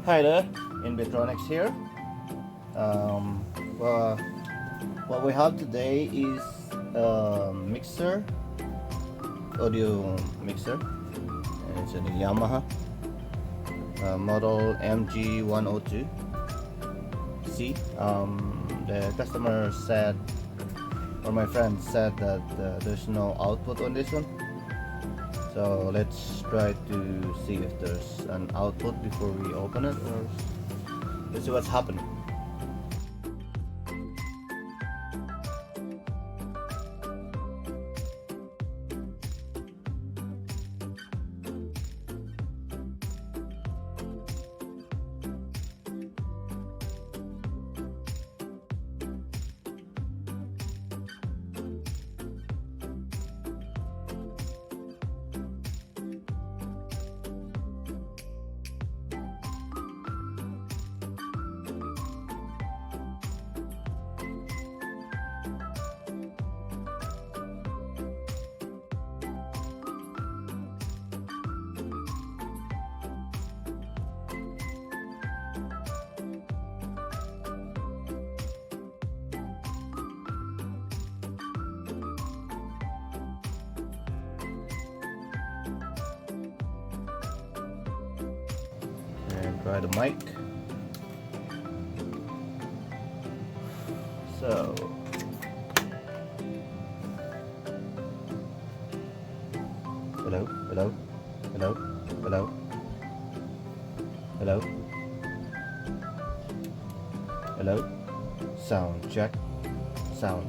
Hi there, NBTronics here. Well, what we have today is a mixer, audio mixer, and it's a Yamaha model MG102c. The customer said, or my friend said that there's no output on this one. So let's try to see if there's an output before we open it, or let's see what's happening. And try the mic. So hello, hello, hello, hello, hello, hello. Sound check. Sound.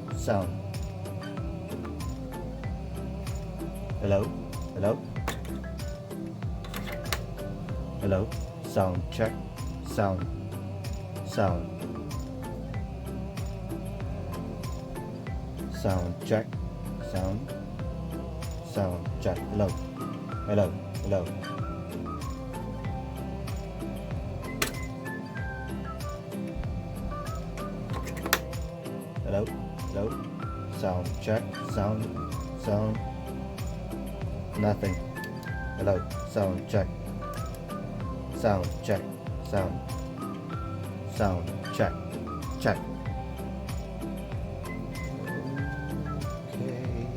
Hello, hello, hello. Sound check. Sound. Sound check. Sound check. Hello, hello, hello. Hello, hello. Sound check. Sound. Nothing. Hello. Sound check. Sound check. Sound check. Check. Okay.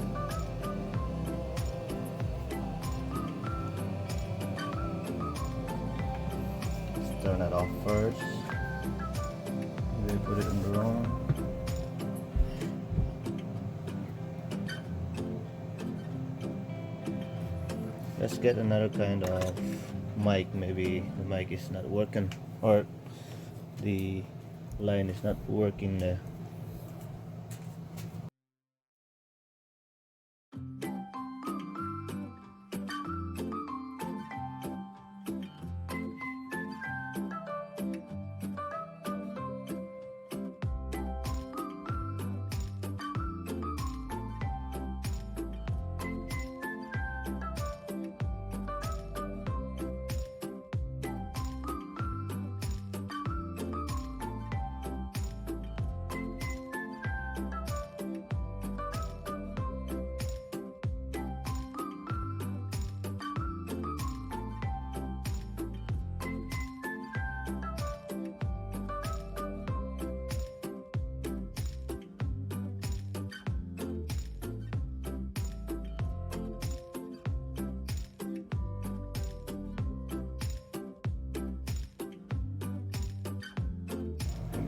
Let's turn it off first. Maybe put it in the wrong. Let's get another kind of mic. Maybe the mic is not working, or the line is not working there.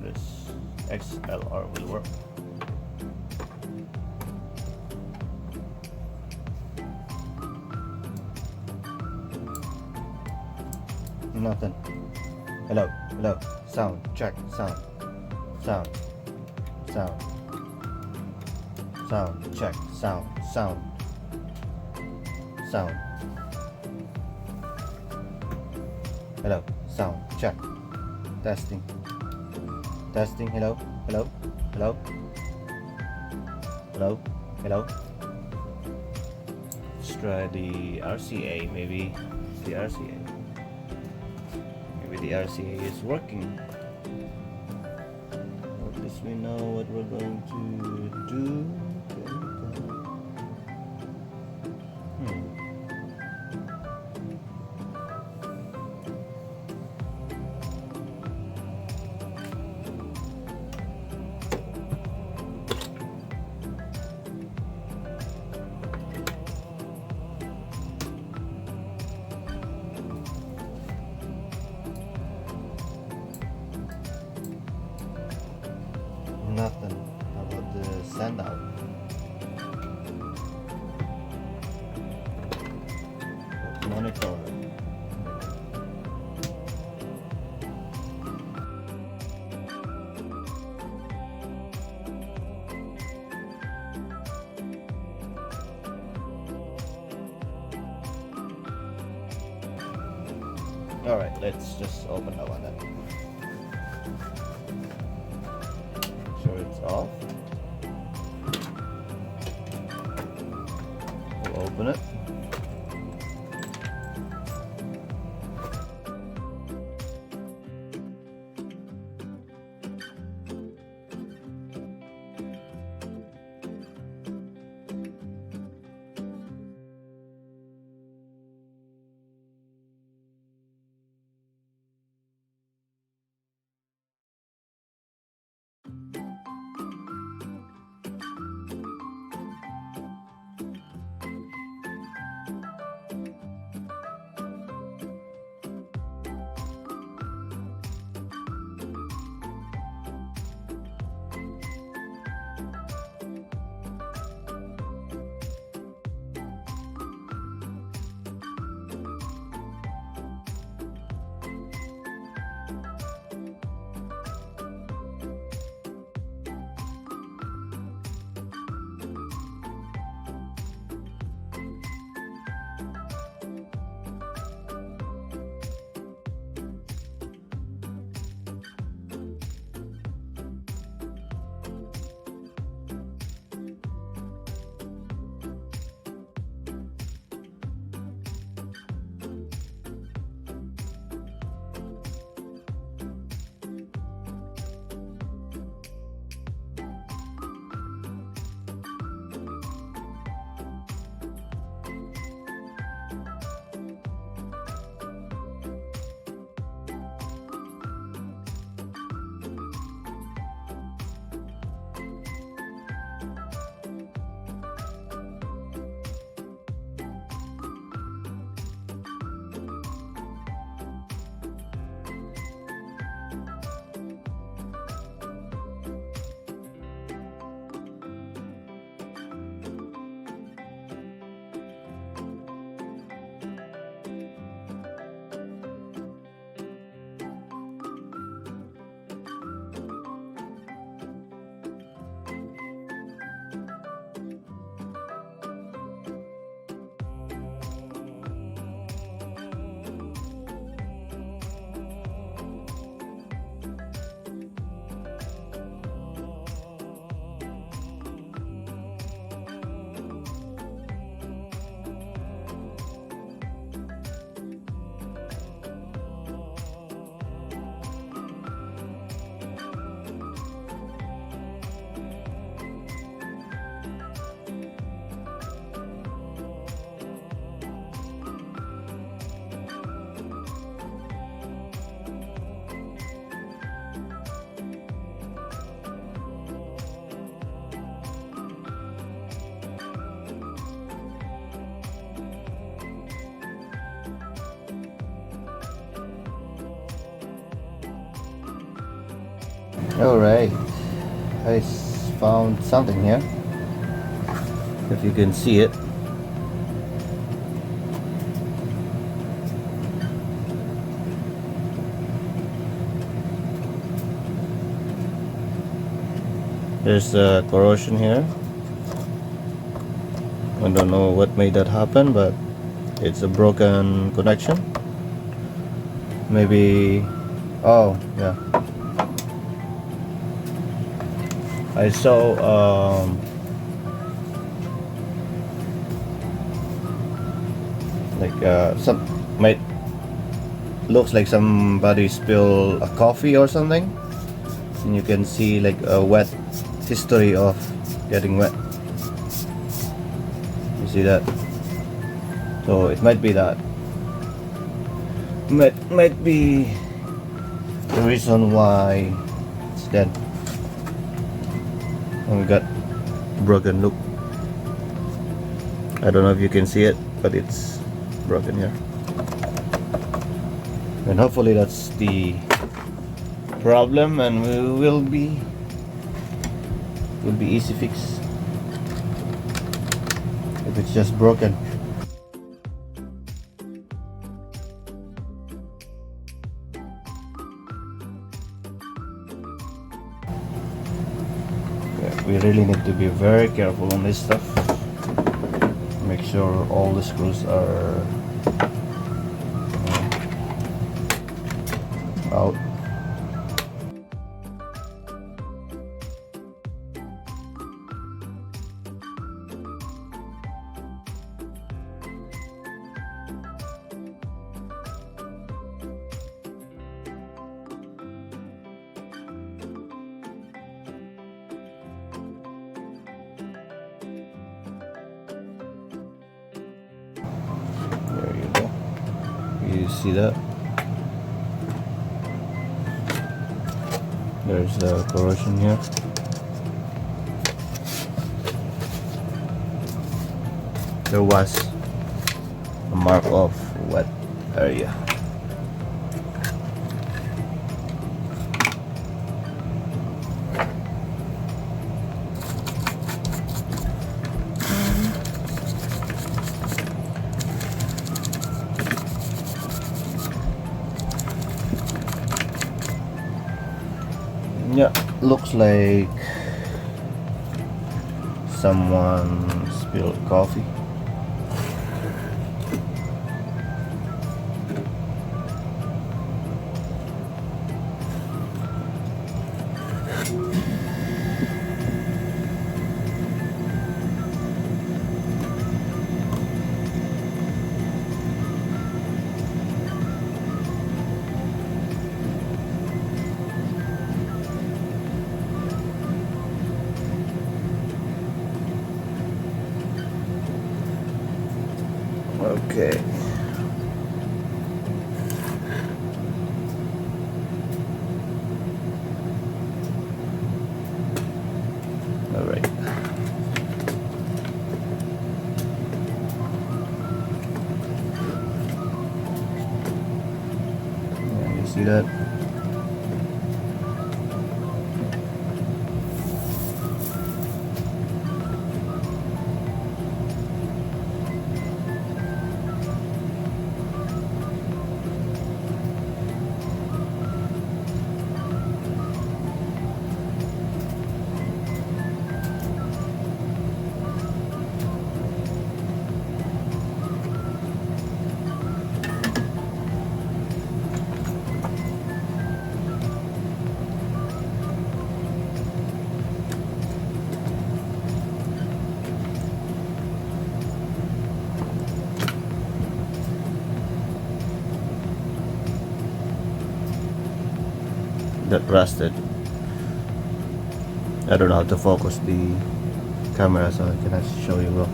This XLR will work. Nothing. Hello, hello. Sound check. Sound check. Sound. Hello. Sound check. Testing. Hello, hello, hello, hello, hello. Let's try the RCA. Maybe the RCA is working. At least we know what we're going to do. Alright, let's just open that one then. Sure it's off. We'll open it. Alright, I found something here, if you can see it. There's a corrosion here. I don't know what made that happen, but it's a broken connection. Maybe, oh yeah, I saw some might looks like somebody spilled a coffee or something, and you can see like a wet history of getting wet. You see that? So it might be that. Might be the reason why it's dead. And we got broken loop. I don't know if you can see it, but it's broken here. And hopefully that's the problem, and will be easy fix if it's just broken. we really need to be very careful on this stuff. Make sure all the screws are out. There you go. You see that? There's the corrosion here. There was a mark of wet area. Yeah, looks like someone spilled coffee. Okay. All right. Yeah, you see that? That rusted. I don't know how to focus the camera, so I cannot show you well.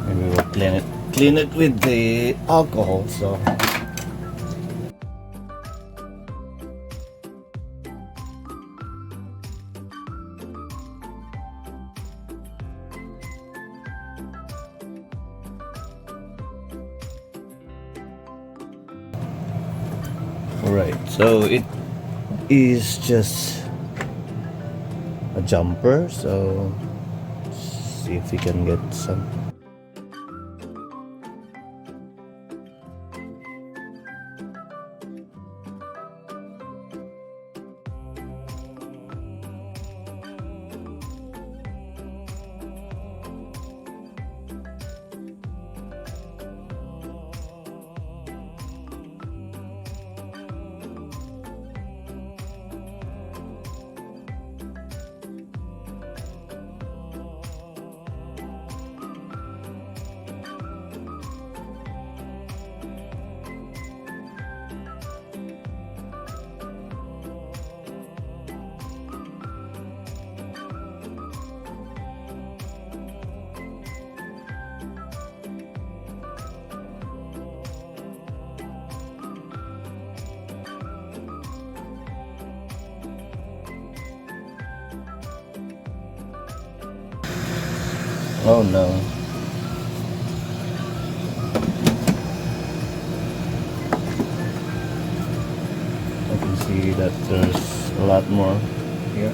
Maybe we'll clean it with the alcohol. So. Alright, so it is just a jumper, so let's see if we can get some. Oh no. I can see that there's a lot more here.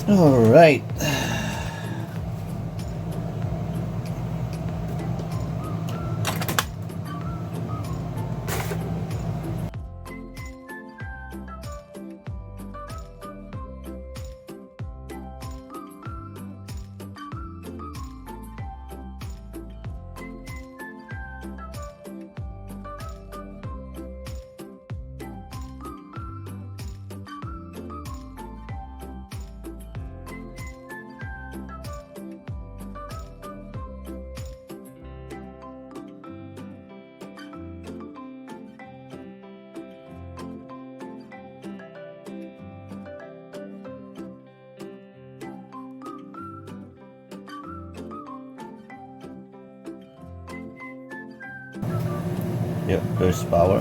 All right. Yep, there's power.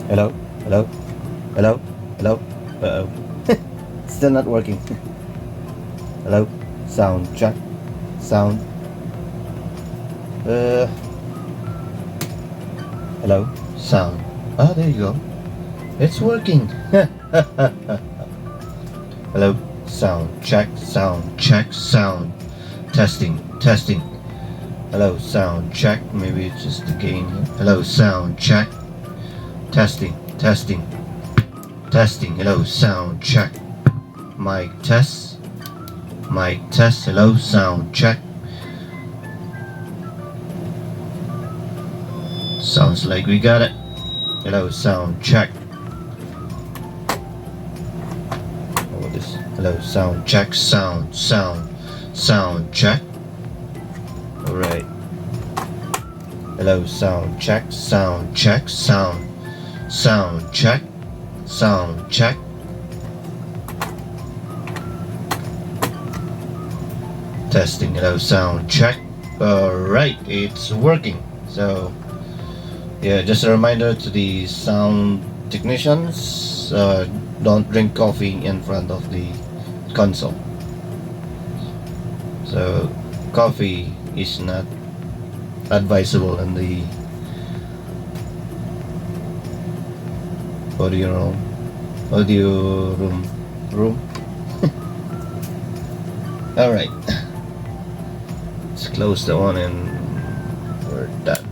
Hello, hello, hello, hello. Uh-oh. Still not working. Hello, sound check, sound. Hello, sound. Ah, there you go. It's working. Hello, sound check, sound. Testing, testing. Hello, sound check. Maybe it's just the gain here. Hello, sound check. Testing, testing, testing. Hello, sound check. Mic test. Mic test. Hello, sound check. Sounds like we got it. Hello, sound check. What is? Hello, sound check. Sound check. All right. Hello, sound check. Sound check. Sound check. Sound check. Testing. Hello, sound check. All right, it's working. So yeah, just a reminder to the sound technicians, don't drink coffee in front of the console. So coffee is not advisable in the audio room. All right, let's close the one and we're done.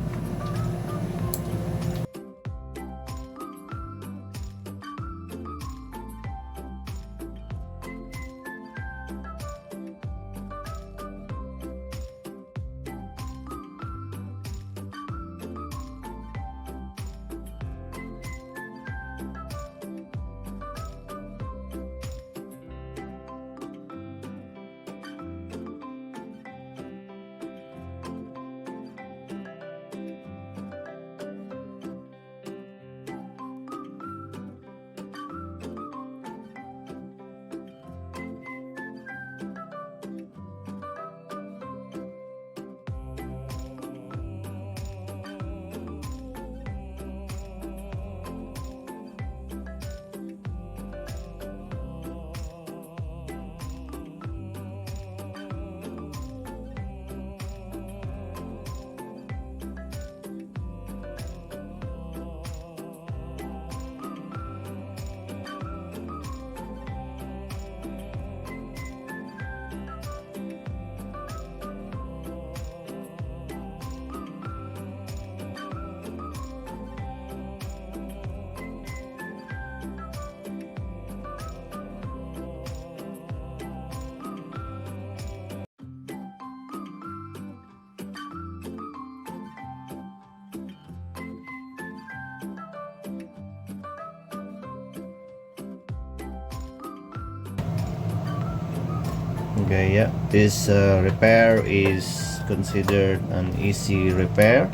Okay, yeah, this repair is considered an easy repair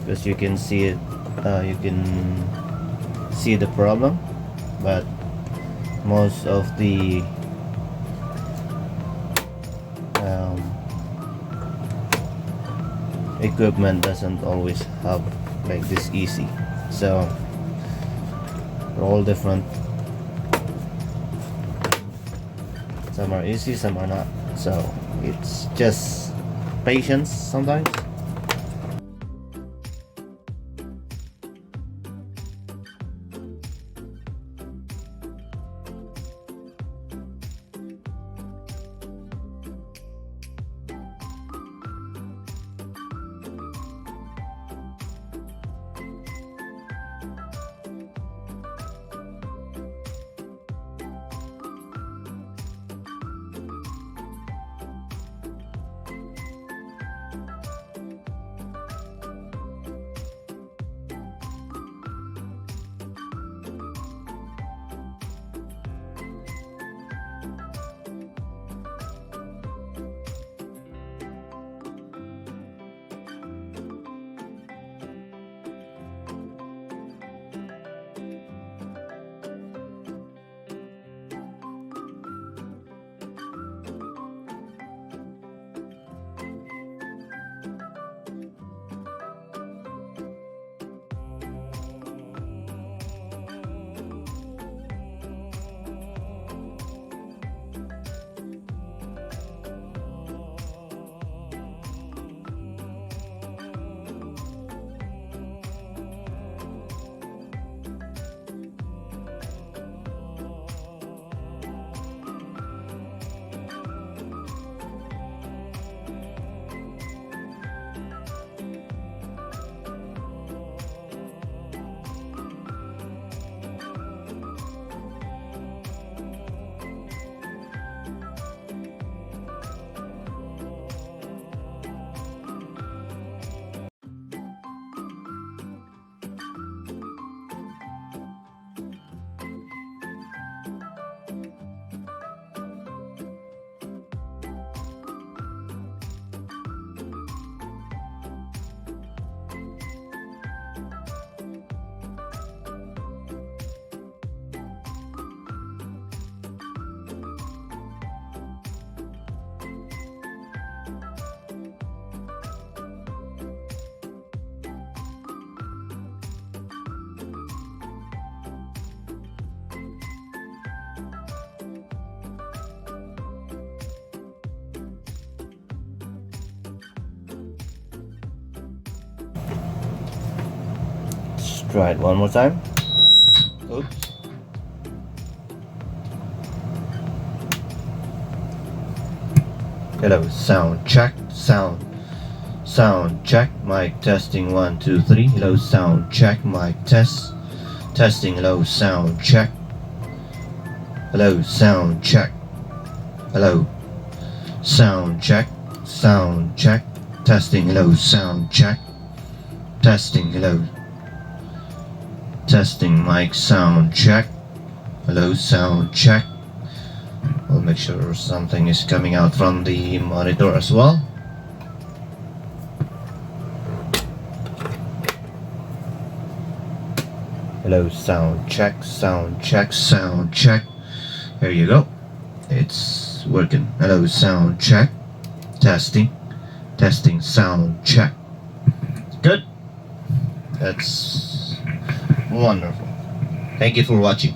because you can see it, you can see the problem, but most of the equipment doesn't always have like this easy, so they're all different. Some are easy, some are not, so it's just patience sometimes. Try it one more time. Oops. Hello, sound check, sound check, mic testing 1 2 3. Hello, sound check, mic testing. Hello, sound check. Hello, sound check. Hello, sound check, testing. Hello, sound check, testing. Hello, testing mic sound check. Hello, sound check. I'll make sure something is coming out from the monitor as well. Hello, sound check. Here you go. It's working. Hello, sound check. Testing, sound check. Good. That's wonderful. Thank you for watching.